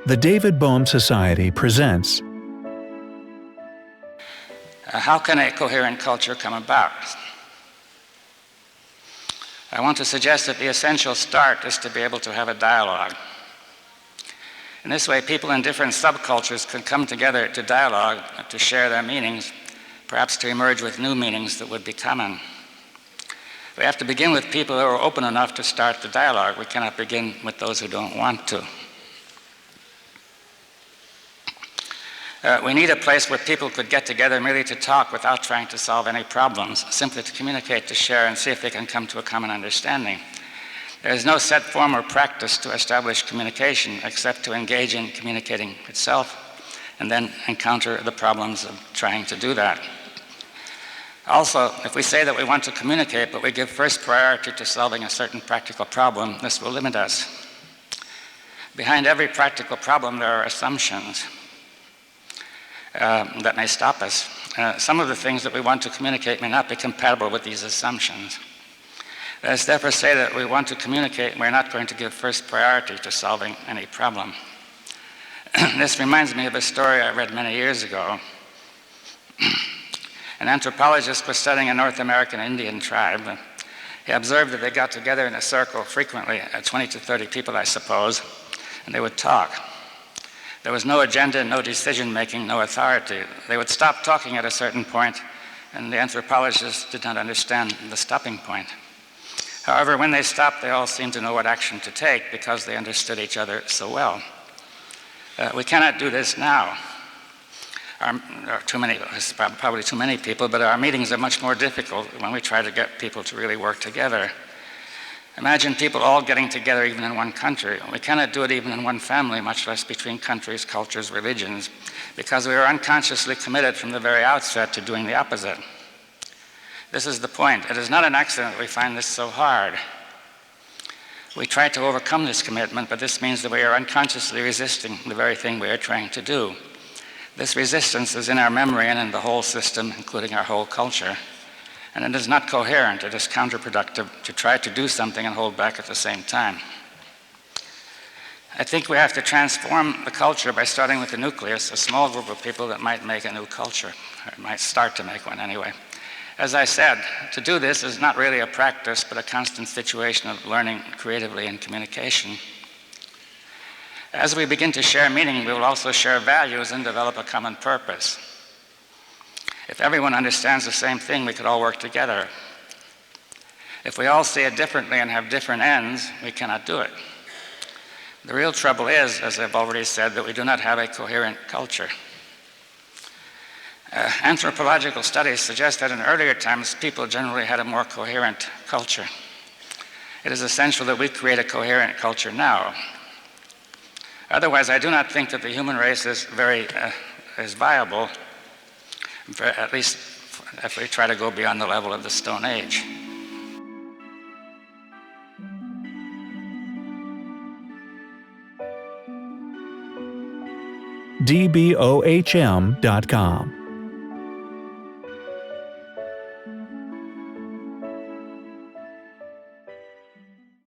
The David Bohm Society presents How can a coherent culture come about? I want to suggest that the essential start is to be able to have a dialogue. In this way, people in different subcultures can come together to dialogue, to share their meanings, perhaps to emerge with new meanings that would be common. We have to begin with people who are open enough to start the dialogue. We cannot begin with those who don't want to. We need a place where people could get together merely to talk without trying to solve any problems, simply to communicate, to share, and see if they can come to a common understanding. There is no set form or practice to establish communication except to engage in communicating itself and then encounter the problems of trying to do that. Also, if we say that we want to communicate, but we give first priority to solving a certain practical problem, this will limit us. Behind every practical problem, there are assumptions that may stop us. Some of the things that we want to communicate may not be compatible with these assumptions. Let us therefore say that we want to communicate and we're not going to give first priority to solving any problem. This reminds me of a story I read many years ago. An anthropologist was studying a North American Indian tribe. He observed that they got together in a circle frequently, 20 to 30 people, I suppose, and they would talk. There was no agenda, no decision-making, no authority. They would stop talking at a certain point, and the anthropologist did not understand the stopping point. However, when they stopped, they all seemed to know what action to take because they understood each other so well. We cannot do this now. There are probably too many people, but our meetings are much more difficult when we try to get people to really work together. Imagine people all getting together even in one country. We cannot do it even in one family, much less between countries, cultures, religions, because we are unconsciously committed from the very outset to doing the opposite. This is the point. It is not an accident that we find this so hard. We try to overcome this commitment, but this means that we are unconsciously resisting the very thing we are trying to do. This resistance is in our memory and in the whole system, including our whole culture. And it is not coherent, it is counterproductive to try to do something and hold back at the same time. I think we have to transform the culture by starting with the nucleus, a small group of people that might make a new culture, or might start to make one anyway. As I said, to do this is not really a practice, but a constant situation of learning creatively in communication. As we begin to share meaning, we will also share values and develop a common purpose. If everyone understands the same thing, we could all work together. If we all see it differently and have different ends, we cannot do it. The real trouble is, as I've already said, that we do not have a coherent culture. Anthropological studies suggest that in earlier times, people generally had a more coherent culture. It is essential that we create a coherent culture now. Otherwise, I do not think that the human race is viable, at least if we try to go beyond the level of the Stone Age. dbohm.com